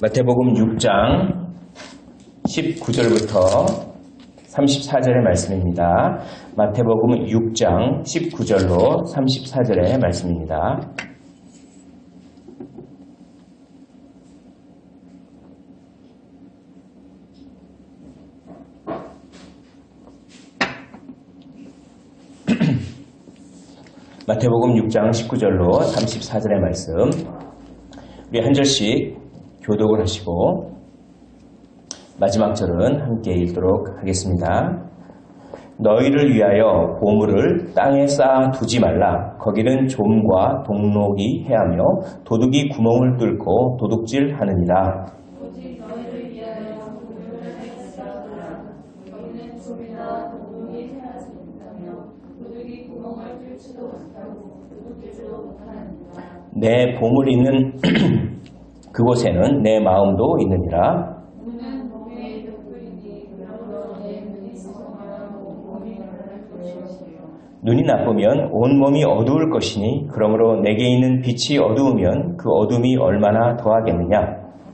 마태복음 6장 19절부터 34절의 말씀입니다. 마태복음 6장 19절로 34절의 말씀입니다. 마태복음 6장 19절로 34절의 말씀, 우리 한 절씩 교독을 하시고 마지막 절은 함께 읽도록 하겠습니다. 너희를 위하여 보물을 땅에 쌓아 두지 말라. 거기는 좀과 동록이 해하며 도둑이 구멍을 뚫고 도둑질하느니라. 오직 너희를 위하여 보물을 땅에 쌓아 두라. 거기는 좀이나 동록이 해하지 못하며 도둑이 구멍을 뚫지도 못하고 도둑질도 못하느니라. 내 보물이 있는 그곳에는 내 마음도 있느니라. 눈은 몸의 벽돌이니 그러므로 내 눈이 썩으면 온 몸이 변할 것이요. 눈이 나쁘면 온 몸이 어두울 것이니 그러므로 내게 있는 빛이 어두우면 그 어둠이 얼마나 더하겠느냐.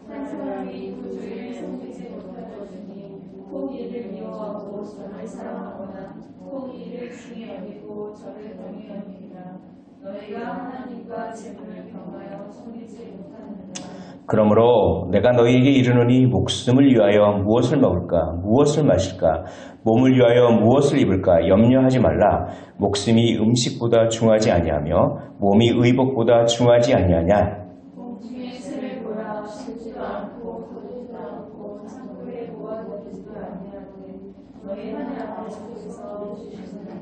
한 사람이 두 주를 섬기지 못할 것이니 혹 이를 미워하고 저를 사랑하거나 혹 이를 중히 여기고 저를 경히 여기리라. 너희가 하나님과 재물을 경하여 섬기지 못하느니라. 그러므로 내가 너희에게 이르노니 목숨을 위하여 무엇을 먹을까 무엇을 마실까 몸을 위하여 무엇을 입을까 염려하지 말라. 목숨이 음식보다 중하지 아니하며 몸이 의복보다 중하지 아니하냐. 공중의 새를 보라. 심지도 않고 거두지도 않고 창고에 모아두지도 아니하되 너희 하늘 아버지께서 주시느니라.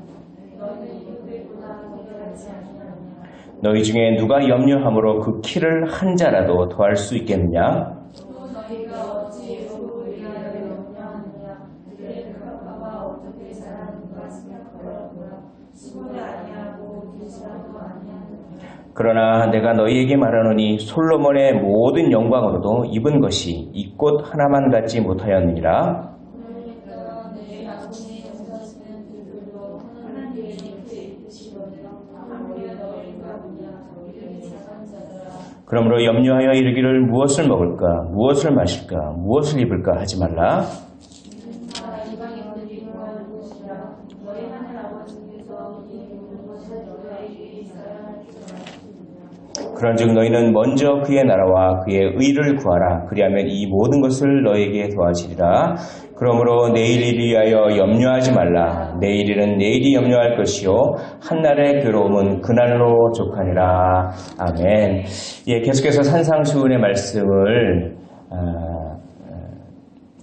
너희는 이들보다 더하지 아니하냐. 너희 중에 누가 염려함으로 그 키를 한 자라도 더할 수 있겠느냐. 또 너희가 어찌 로를 위하여 염려하느냐. 그의 가까가 어떻게 자라는가 생각하라고라. 수고를 아니하고 뒤지라도 아니하느냐. 그러나 내가 너희에게 말하노니 솔로몬의 모든 영광으로도 입은 것이 이 꽃 하나만 갖지 못하였느니라. 그러니까 내 아버지 용서하시는 그들도 하나님의 그 입으시거니와 하물며 너희가 보냐 저희들이 작은 자들아. 그러므로 염려하여 이르기를 무엇을 먹을까 무엇을 마실까 무엇을 입을까 하지 말라. 다 이방인들이 구할 것이라. 너희 하늘 아버지께서 이 모든 것을 너희에게 있어야 할 줄 아시느니라. 그런즉 너희는 먼저 그의 나라와 그의 의를 구하라. 그리하면 이 모든 것을 너희에게 더하시리라. 그러므로 내일을 위하여 염려하지 말라. 내일은 내일이 염려할 것이요 한날의 괴로움은 그날로 족하니라. 아멘. 예, 계속해서 산상수훈의 말씀을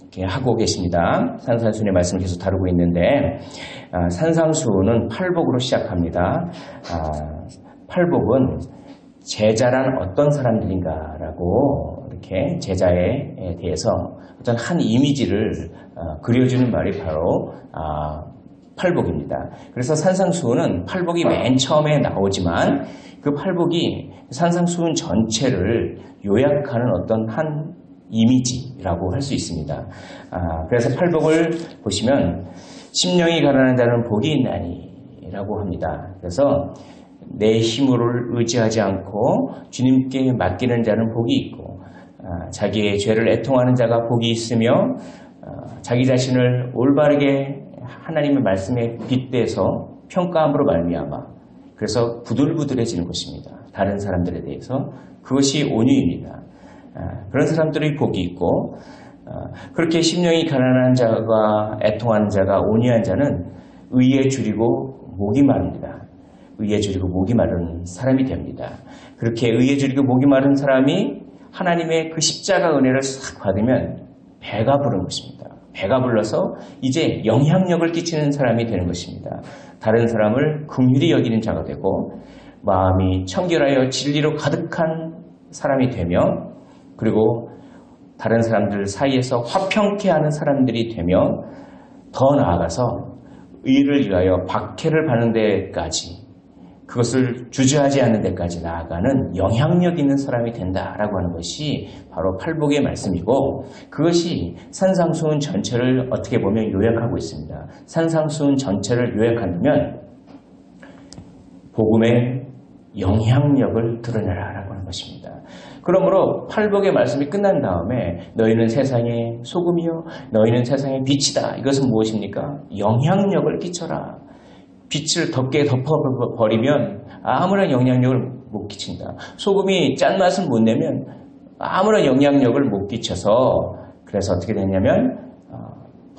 이렇게 하고 계십니다. 산상수훈의 말씀을 계속 다루고 있는데 산상수훈은 팔복으로 시작합니다. 팔복은 제자란 어떤 사람들인가라고 이렇게 제자에 대해서 어떤 한 이미지를 그려주는 말이 바로 팔복입니다. 그래서 산상수훈은 팔복이 맨 처음에 나오지만 그 팔복이 산상수훈 전체를 요약하는 어떤 한 이미지라고 할 수 있습니다. 그래서 팔복을 보시면 심령이 가난한 자는 복이 있나니라고 합니다. 그래서 내 힘을 의지하지 않고 주님께 맡기는 자는 복이 있고 자기의 죄를 애통하는 자가 복이 있으며 자기 자신을 올바르게 하나님의 말씀에 빗대서 평가함으로 말미암아 그래서 부들부들해지는 것입니다. 다른 사람들에 대해서 그것이 온유입니다. 그런 사람들의 복이 있고 그렇게 심령이 가난한 자가 애통하는 자가 온유한 자는 의에 줄이고 목이 마릅니다. 의에 줄이고 목이 마른 사람이 됩니다. 그렇게 의에 줄이고 목이 마른 사람이 하나님의 그 십자가 은혜를 싹 받으면 배가 부른 것입니다. 배가 불러서 이제 영향력을 끼치는 사람이 되는 것입니다. 다른 사람을 긍휼히 여기는 자가 되고 마음이 청결하여 진리로 가득한 사람이 되며 그리고 다른 사람들 사이에서 화평케 하는 사람들이 되며 더 나아가서 의를 위하여 박해를 받는 데까지 그것을 주저하지 않는 데까지 나아가는 영향력 있는 사람이 된다라고 하는 것이 바로 팔복의 말씀이고 그것이 산상수훈 전체를 어떻게 보면 요약하고 있습니다. 산상수훈 전체를 요약한다면 복음의 영향력을 드러내라라고 하는 것입니다. 그러므로 팔복의 말씀이 끝난 다음에 너희는 세상의 소금이요 너희는 세상의 빛이다. 이것은 무엇입니까? 영향력을 끼쳐라. 빛을 덮게 덮어버리면 아무런 영향력을 못 끼친다. 소금이 짠맛을 못 내면 아무런 영향력을 못 끼쳐서 그래서 어떻게 되냐면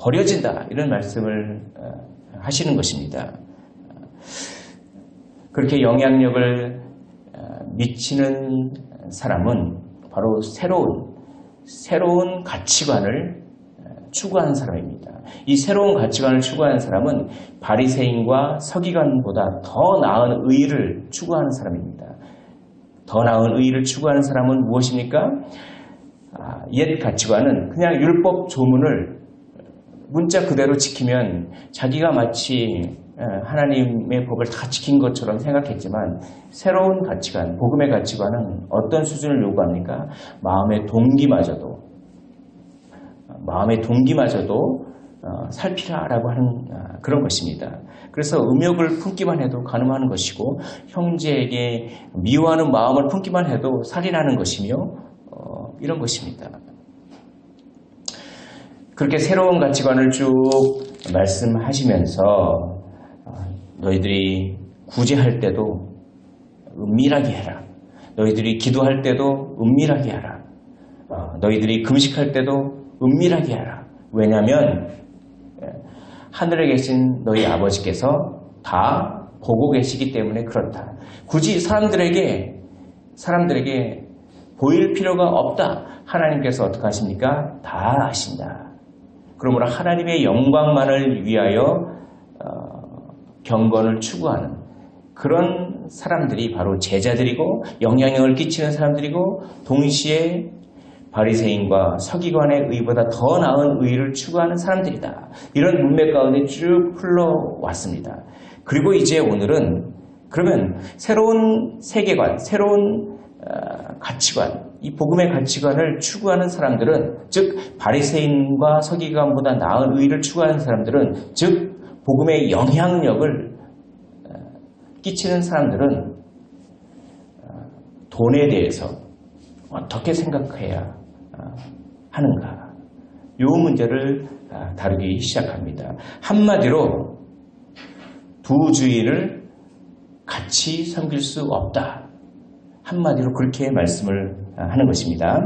버려진다. 이런 말씀을 하시는 것입니다. 그렇게 영향력을 미치는 사람은 바로 새로운 가치관을 추구하는 사람입니다. 이 새로운 가치관을 추구하는 사람은 바리새인과 서기관보다 더 나은 의를 추구하는 사람입니다. 더 나은 의를 추구하는 사람은 무엇입니까? 옛 가치관은 그냥 율법 조문을 문자 그대로 지키면 자기가 마치 하나님의 법을 다 지킨 것처럼 생각했지만 새로운 가치관, 복음의 가치관은 어떤 수준을 요구합니까? 마음의 동기마저도 살피라라고 하는 그런 것입니다. 그래서 음욕을 품기만 해도 간음하는 것이고 형제에게 미워하는 마음을 품기만 해도 살인하는 것이며 이런 것입니다. 그렇게 새로운 가치관을 쭉 말씀하시면서 너희들이 구제할 때도 은밀하게 해라. 너희들이 기도할 때도 은밀하게 하라. 너희들이 금식할 때도 은밀하게 하라. 왜냐하면 하늘에 계신 너희 아버지께서 다 보고 계시기 때문에 그렇다. 굳이 사람들에게 보일 필요가 없다. 하나님께서 어떻게 하십니까? 다 아신다. 그러므로 하나님의 영광만을 위하여 경건을 추구하는 그런 사람들이 바로 제자들이고 영향력을 끼치는 사람들이고 동시에 바리새인과 서기관의 의보다 더 나은 의를 추구하는 사람들이다. 이런 문맥 가운데 쭉 흘러왔습니다. 그리고 이제 오늘은 그러면 새로운 세계관, 새로운 가치관, 이 복음의 가치관을 추구하는 사람들은 즉 바리새인과 서기관보다 나은 의를 추구하는 사람들은 즉 복음의 영향력을 끼치는 사람들은 돈에 대해서 어떻게 생각해야 하는가? 이 문제를 다루기 시작합니다. 한마디로 두 주인을 같이 섬길 수 없다. 한마디로 그렇게 말씀을 하는 것입니다.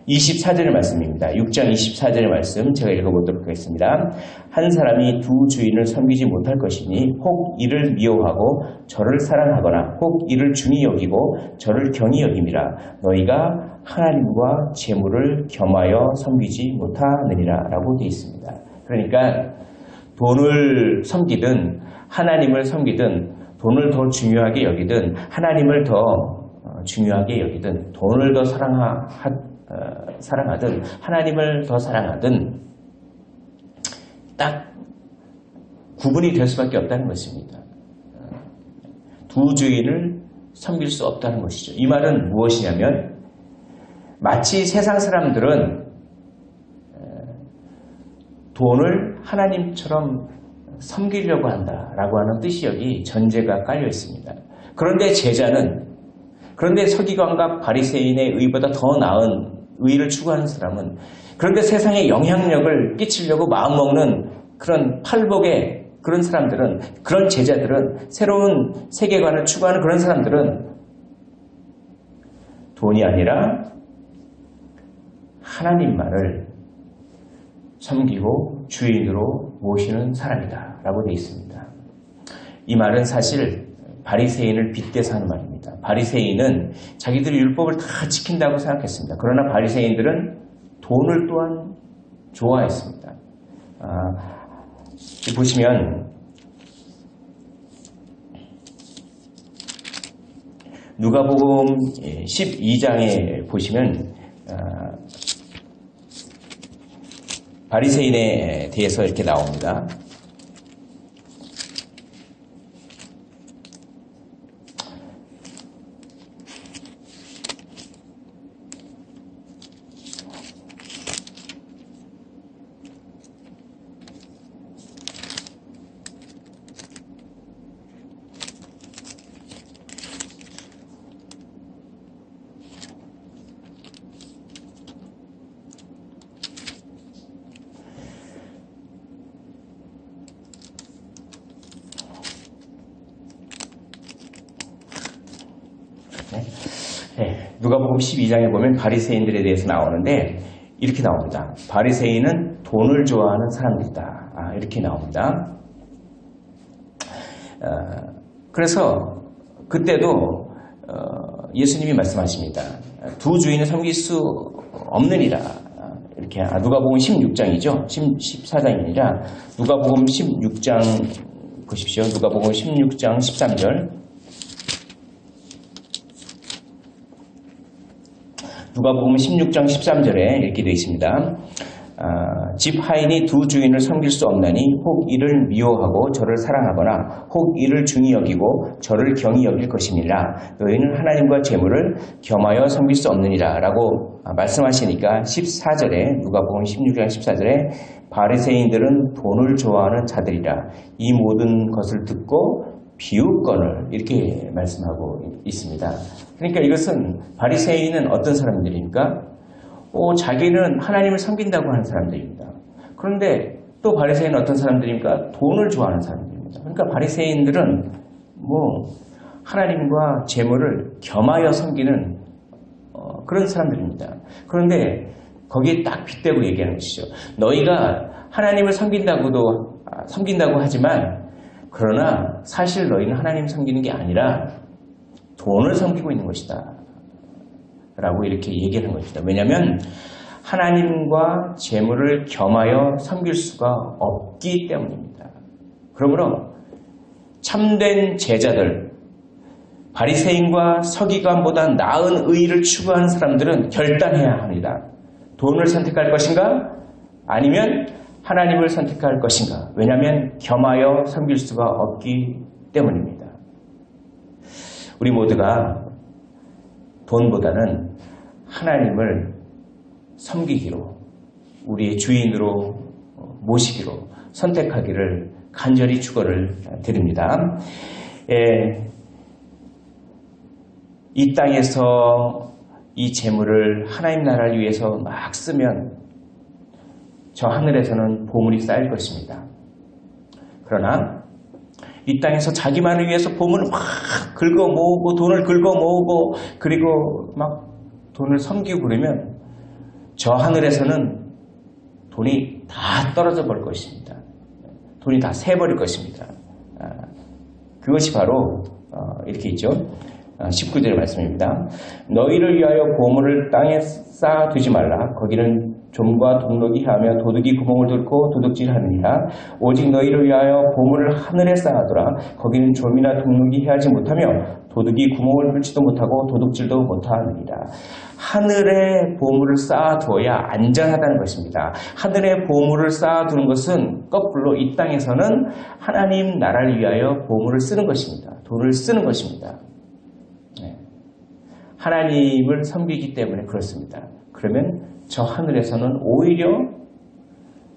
24절의 말씀입니다. 6장 24절의 말씀 제가 읽어보도록 하겠습니다. 한 사람이 두 주인을 섬기지 못할 것이니 혹 이를 미워하고 저를 사랑하거나 혹 이를 중히 여기고 저를 경히 여김이라. 너희가 하나님과 재물을 겸하여 섬기지 못하느니라 라고 되어 있습니다. 그러니까 돈을 섬기든 하나님을 섬기든 돈을 더 중요하게 여기든 하나님을 더 중요하게 여기든 돈을 더 사랑하든 하나님을 더 사랑하든 딱 구분이 될 수밖에 없다는 것입니다. 두 주인을 섬길 수 없다는 것이죠. 이 말은 무엇이냐면 마치 세상 사람들은 돈을 하나님처럼 섬기려고 한다라고 하는 뜻이 여기 전제가 깔려 있습니다. 그런데 서기관과 바리새인의 의보다 더 나은 의를 추구하는 사람은 그런데 세상에 영향력을 끼치려고 마음먹는 그런 팔복의 그런 사람들은 그런 제자들은 새로운 세계관을 추구하는 그런 사람들은 돈이 아니라 하나님만을 섬기고 주인으로 모시는 사람이다 라고 되어 있습니다. 이 말은 사실 바리새인을 빗대서 하는 말입니다. 바리새인은 자기들이 율법을 다 지킨다고 생각했습니다. 그러나 바리새인들은 돈을 또한 좋아했습니다. 보시면 누가복음 12장에 보시면 바리새인에 대해서 이렇게 나옵니다. 누가복음 12장에 보면 바리새인들에 대해서 나오는데 이렇게 나옵니다. 바리새인은 돈을 좋아하는 사람들이다. 이렇게 나옵니다. 그래서 그때도 예수님이 말씀하십니다. 두 주인을 섬길 수 없느니라. 이렇게 누가복음 16장이죠. 14장이 아니라 누가복음 16장 보십시오. 누가복음 16장 13절. 누가복음 16장 13절에 이렇게 되어 있습니다. 집 하인이 두 주인을 섬길 수 없나니 혹 이를 미워하고 저를 사랑하거나 혹 이를 중히 여기고 저를 경히 여길 것이니라. 너희는 하나님과 재물을 겸하여 섬길 수 없느니라 라고 말씀하시니까 14절에 누가복음 16장 14절에 바리새인들은 돈을 좋아하는 자들이라 이 모든 것을 듣고 비웃거늘 이렇게 말씀하고 있습니다. 그러니까 이것은 바리새인은 어떤 사람들입니까? 자기는 하나님을 섬긴다고 하는 사람들입니다. 그런데 또 바리새인은 어떤 사람들입니까? 돈을 좋아하는 사람들입니다. 그러니까 바리새인들은 하나님과 재물을 겸하여 섬기는 그런 사람들입니다. 그런데 거기에 딱 빗대고 얘기하는 것이죠. 너희가 하나님을 섬긴다고 하지만 그러나 사실 너희는 하나님 섬기는 게 아니라 돈을 섬기고 있는 것이다. 라고 이렇게 얘기하는 것이다. 왜냐하면 하나님과 재물을 겸하여 섬길 수가 없기 때문입니다. 그러므로 참된 제자들, 바리새인과 서기관보다 나은 의의를 추구하는 사람들은 결단해야 합니다. 돈을 선택할 것인가? 아니면 하나님을 선택할 것인가? 왜냐하면 겸하여 섬길 수가 없기 때문입니다. 우리 모두가 돈보다는 하나님을 섬기기로, 우리의 주인으로 모시기로 선택하기를 간절히 축원을 드립니다. 이 땅에서 이 재물을 하나님 나라를 위해서 막 쓰면 저 하늘에서는 보물이 쌓일 것입니다. 그러나 이 땅에서 자기만을 위해서 보물을 막 긁어 모으고 돈을 긁어 모으고 그리고 막 돈을 섬기고 그러면 저 하늘에서는 돈이 다 떨어져 버릴 것입니다. 돈이 다 새버릴 것입니다. 그것이 바로 이렇게 있죠. 19절의 말씀입니다. 너희를 위하여 보물을 땅에 쌓아두지 말라. 거기는 좀과 동록이 하며 도둑이 구멍을 뚫고 도둑질하느니라. 오직 너희를 위하여 보물을 하늘에 쌓아두라. 거기는 좀이나 동록이 해하지 못하며 도둑이 구멍을 뚫지도 못하고 도둑질도 못하느니라. 하늘에 보물을 쌓아두어야 안전하다는 것입니다. 하늘에 보물을 쌓아두는 것은 거꾸로 이 땅에서는 하나님 나라를 위하여 보물을 쓰는 것입니다. 돈을 쓰는 것입니다. 하나님을 섬기기 때문에 그렇습니다. 그러면 저 하늘에서는 오히려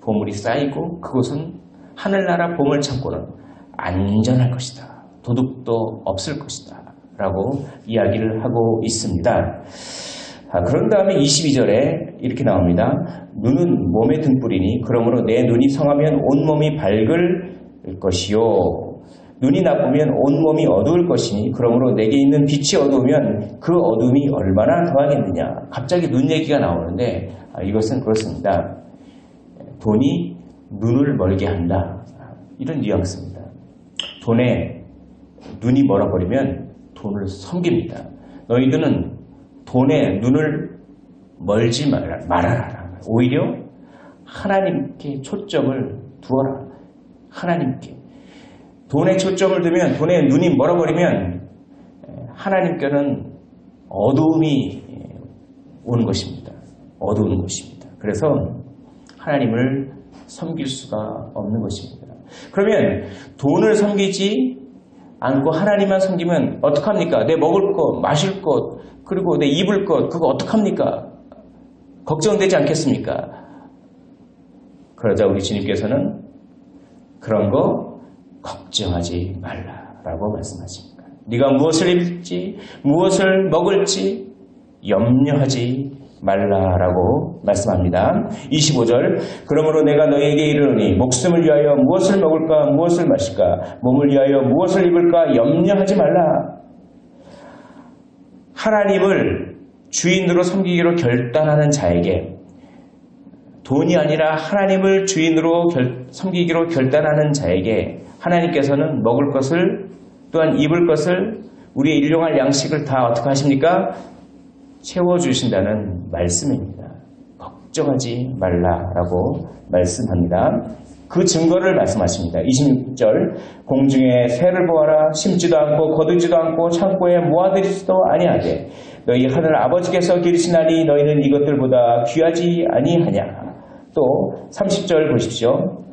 보물이 쌓이고 그곳은 하늘나라 보물창고는 안전할 것이다. 도둑도 없을 것이다. 라고 이야기를 하고 있습니다. 그런 다음에 22절에 이렇게 나옵니다. 눈은 몸의 등불이니 그러므로 내 눈이 성하면 온몸이 밝을 것이요. 눈이 나쁘면 온몸이 어두울 것이니 그러므로 내게 있는 빛이 어두우면 그 어둠이 얼마나 더하겠느냐. 갑자기 눈 얘기가 나오는데 이것은 그렇습니다. 돈이 눈을 멀게 한다. 이런 뉘앙스입니다. 돈에 눈이 멀어버리면 돈을 섬깁니다. 너희들은 돈에 눈을 멀지 말아라. 오히려 하나님께 초점을 두어라. 하나님께. 돈에 초점을 두면, 돈에 눈이 멀어버리면 하나님께는 어두움이 오는 것입니다. 어두운 것입니다. 그래서 하나님을 섬길 수가 없는 것입니다. 그러면 돈을 섬기지 않고 하나님만 섬기면 어떡합니까? 내 먹을 것, 마실 것, 그리고 내 입을 것, 그거 어떡합니까? 걱정되지 않겠습니까? 그러자 우리 주님께서는 그런 거 걱정하지 말라라고 말씀하십니다. 네가 무엇을 입을지, 무엇을 먹을지 염려하지 말라라고 말씀합니다. 25절 그러므로 내가 너희에게 이르노니 목숨을 위하여 무엇을 먹을까 무엇을 마실까 몸을 위하여 무엇을 입을까 염려하지 말라. 하나님을 주인으로 섬기기로 결단하는 자에게, 돈이 아니라 하나님을 주인으로 섬기기로 결단하는 자에게 하나님께서는 먹을 것을, 또한 입을 것을, 우리의 일용할 양식을 다 어떻게 하십니까? 채워주신다는 말씀입니다. 걱정하지 말라라고 말씀합니다. 그 증거를 말씀하십니다. 26절, 공중의 새를 보아라. 심지도 않고 거두지도 않고 창고에 모아들이지도 아니하되 너희 하늘 아버지께서 기르시나니 너희는 이것들보다 귀하지 아니하냐. 또 30절 보십시오.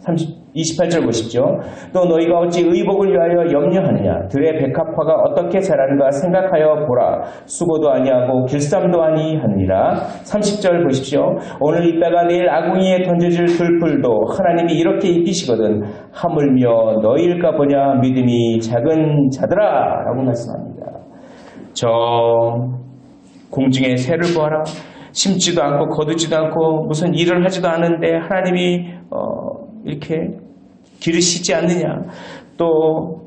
28절 보십시오. 또 너희가 어찌 의복을 위하여 염려하느냐. 들의 백합화가 어떻게 자라는가 생각하여 보라. 수고도 아니하고 길쌈도 아니하느니라. 30절 보십시오. 오늘 있다가 내일 아궁이에 던져질 들풀도 하나님이 이렇게 입히시거든 하물며 너희일까 보냐. 믿음이 작은 자들아 라고 말씀합니다. 저 공중의 새를 보아라. 심지도 않고 거두지도 않고 무슨 일을 하지도 않은데 하나님이 이렇게 기르시지 않느냐. 또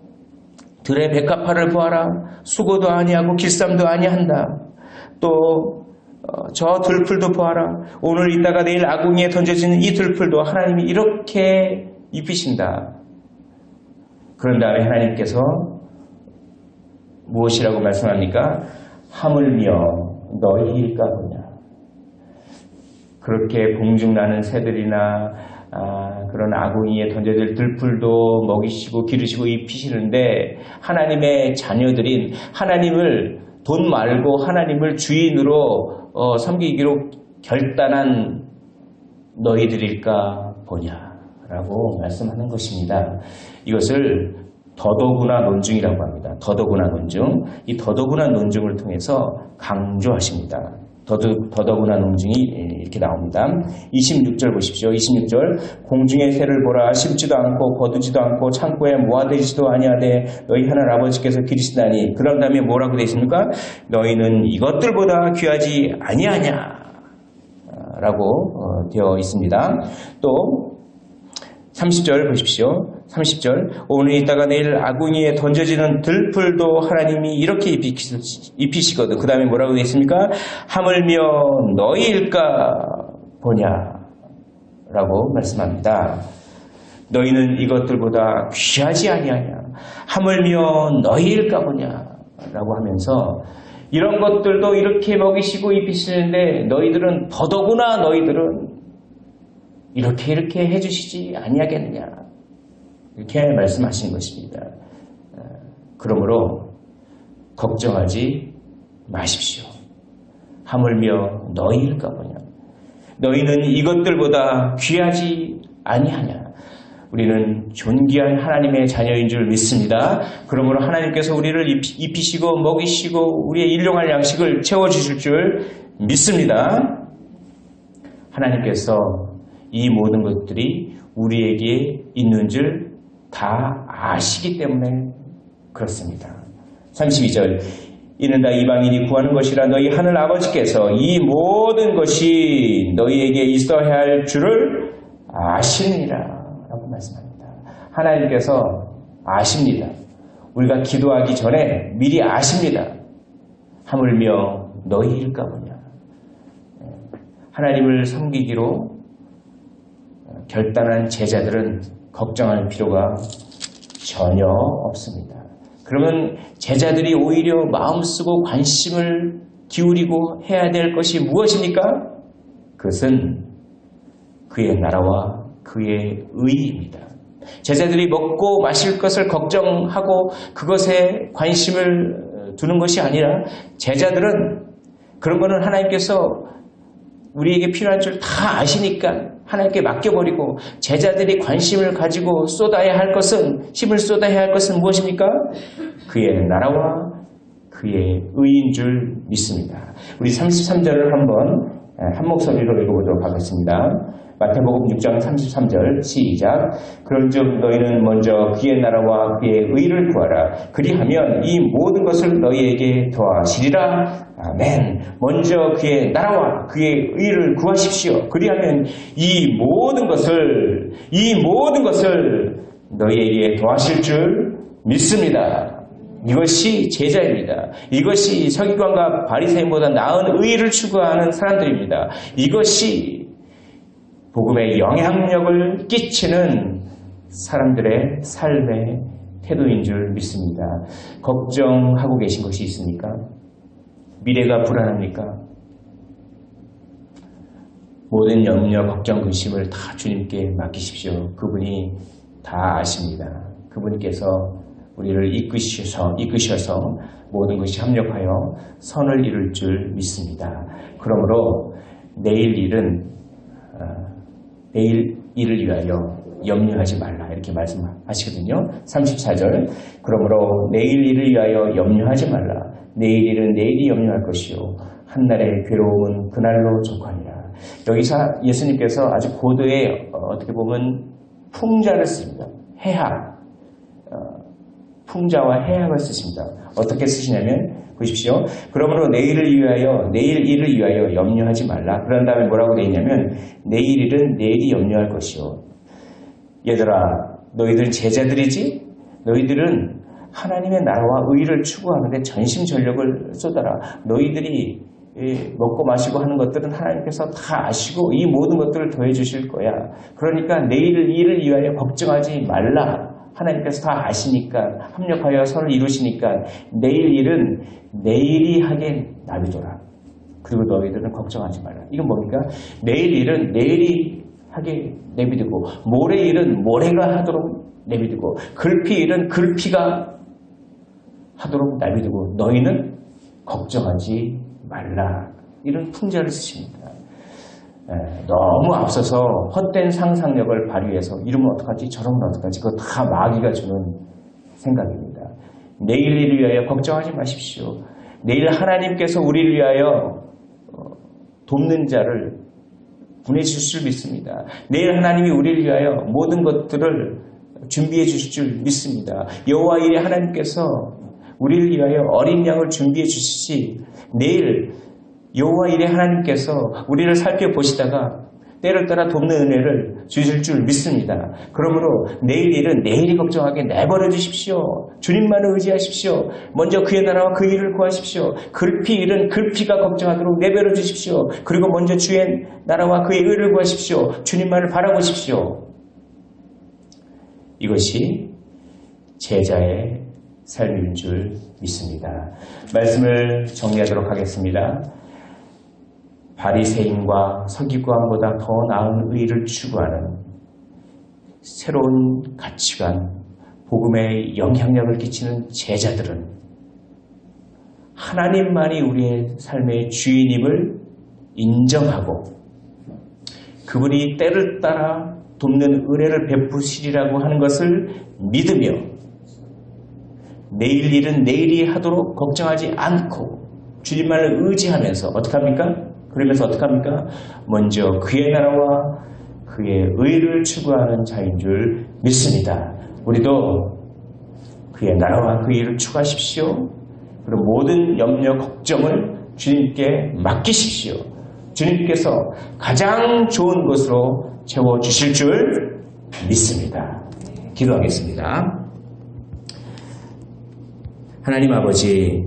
들의 백합화를 보아라. 수고도 아니하고 길쌈도 아니한다. 또 저 들풀도 보아라. 오늘 있다가 내일 아궁이에 던져지는 이 들풀도 하나님이 이렇게 입히신다. 그런 다음에 하나님께서 무엇이라고 말씀합니까? 하물며 너희일까 보냐. 그렇게 공중나는 새들이나 그런 아궁이에 던져질 들풀도 먹이시고 기르시고 입히시는데 하나님의 자녀들인, 하나님을 돈 말고 하나님을 주인으로 섬기기로 결단한 너희들일까 보냐라고 말씀하는 것입니다. 이것을 더더구나 논중이라고 합니다. 더더구나 논중. 이 더더구나 논중을 통해서 강조하십니다. 더더구나 논중이 이렇게 나옵니다. 26절 보십시오. 26절, 공중의 새를 보라. 심지도 않고 거두지도 않고 창고에 모아들이지도 아니하되 너희 하늘 아버지께서 기르시다니. 그런 다음에 뭐라고 되어 있습니까? 너희는 이것들보다 귀하지 아니하냐 라고 되어 있습니다. 또 30절 보십시오. 30절, 오늘 있다가 내일 아궁이에 던져지는 들풀도 하나님이 이렇게 입히시거든. 그 다음에 뭐라고 되어 있습니까? 하물며 너희일까 보냐 라고 말씀합니다. 너희는 이것들보다 귀하지 아니하냐. 하물며 너희일까 보냐 라고 하면서 이런 것들도 이렇게 먹이시고 입히시는데 너희들은 더더구나 너희들은 이렇게 해주시지 아니하겠느냐. 이렇게 말씀하신 것입니다. 그러므로 걱정하지 마십시오. 하물며 너희일까 보냐. 너희는 이것들보다 귀하지 아니하냐. 우리는 존귀한 하나님의 자녀인 줄 믿습니다. 그러므로 하나님께서 우리를 입히시고 먹이시고 우리의 일용할 양식을 채워주실 줄 믿습니다. 하나님께서 이 모든 것들이 우리에게 있는 줄 다 아시기 때문에 그렇습니다. 32절, 이는 다 이방인이 구하는 것이라 너희 하늘 아버지께서 이 모든 것이 너희에게 있어야 할 줄을 아시느니라 라고 말씀합니다. 하나님께서 아십니다. 우리가 기도하기 전에 미리 아십니다. 하물며 너희일까 보냐. 하나님을 섬기기로 결단한 제자들은 걱정할 필요가 전혀 없습니다. 그러면 제자들이 오히려 마음 쓰고 관심을 기울이고 해야 될 것이 무엇입니까? 그것은 그의 나라와 그의 의입니다. 제자들이 먹고 마실 것을 걱정하고 그것에 관심을 두는 것이 아니라 제자들은 그런 거는 하나님께서 우리에게 필요한 줄 다 아시니까 하나님께 맡겨버리고 제자들이 관심을 가지고 쏟아야 할 것은, 힘을 쏟아야 할 것은 무엇입니까? 그의 나라와 그의 의인 줄 믿습니다. 우리 33절을 한번 한 목소리로 읽어보도록 하겠습니다. 마태복음 6장 33절 시작. 그런즉 너희는 먼저 그의 나라와 그의 의를 구하라. 그리하면 이 모든 것을 너희에게 더하시리라. 아멘. 먼저 그의 나라와 그의 의를 구하십시오. 그리하면 이 모든 것을 너희에게 더하실 줄 믿습니다. 이것이 제자입니다. 이것이 서기관과 바리새인보다 나은 의의를 추구하는 사람들입니다. 이것이 복음의 영향력을 끼치는 사람들의 삶의 태도인 줄 믿습니다. 걱정하고 계신 것이 있습니까? 미래가 불안합니까? 모든 염려, 걱정, 근심을 다 주님께 맡기십시오. 그분이 다 아십니다. 그분께서 우리를 이끄셔서 모든 것이 합력하여 선을 이룰 줄 믿습니다. 그러므로 내일 일을 위하여 염려하지 말라 이렇게 말씀하시거든요. 34절 그러므로 내일 일을 위하여 염려하지 말라. 내일 일은 내일이 염려할 것이요 한날의 괴로움은 그날로 족하니라. 여기서 예수님께서 아주 고도의 어떻게 보면 풍자를 씁니다. 해학, 풍자와 해학을 쓰십니다. 어떻게 쓰시냐면 보십시오. 그러므로 내일 일을 위하여 염려하지 말라. 그런 다음에 뭐라고 되어 있냐면 내일 일은 내일이 염려할 것이요. 얘들아, 너희들은 제자들이지? 너희들은 하나님의 나라와 의를 추구하는데 전심전력을 쏟아라. 너희들이 먹고 마시고 하는 것들은 하나님께서 다 아시고 이 모든 것들을 더해 주실 거야. 그러니까 내일 일을 위하여 걱정하지 말라. 하나님께서 다 아시니까 합력하여 선을 이루시니까 내일 일은 내일이 하게 놔두더라. 그리고 너희들은 걱정하지 말라. 이건 뭡니까? 내일 일은 내일이 하게 내비두고 모레 일은 모레가 하도록 내비두고 글피 일은 글피가 하도록 내비두고 너희는 걱정하지 말라. 이런 풍자를 쓰십니다. 너무 앞서서 헛된 상상력을 발휘해서 이러면 어떡하지 저러면 어떡하지 그거 다 마귀가 주는 생각입니다. 내일 일을 위하여 걱정하지 마십시오. 내일 하나님께서 우리를 위하여 돕는 자를 보내주실 줄 믿습니다. 내일 하나님이 우리를 위하여 모든 것들을 준비해 주실 줄 믿습니다. 여호와 일에 하나님께서 우리를 위하여 어린 양을 준비해 주시지 내일 여호와 일에 하나님께서 우리를 살펴보시다가 때를 따라 돕는 은혜를 주실 줄 믿습니다. 그러므로 내일 일은 내일이 걱정하게 내버려 주십시오. 주님만을 의지하십시오. 먼저 그의 나라와 그 일을 구하십시오. 글피 일은 글피가 걱정하도록 내버려 주십시오. 그리고 먼저 주의 나라와 그의 의를 구하십시오. 주님만을 바라보십시오. 이것이 제자의 삶인 줄 믿습니다. 말씀을 정리하도록 하겠습니다. 바리새인과 서기관보다 더 나은 의를 추구하는 새로운 가치관, 복음의 영향력을 끼치는 제자들은 하나님만이 우리의 삶의 주인임을 인정하고 그분이 때를 따라 돕는 은혜를 베푸시리라고 하는 것을 믿으며 내일 일은 내일이 하도록 걱정하지 않고 주님만을 의지하면서 어떻게 합니까? 그러면서 어떻게 합니까? 먼저 그의 나라와 그의 의를 추구하는 자인 줄 믿습니다. 우리도 그의 나라와 그의 의를 추구하십시오. 그리고 모든 염려, 걱정을 주님께 맡기십시오. 주님께서 가장 좋은 것으로 채워주실 줄 믿습니다. 기도하겠습니다. 하나님 아버지,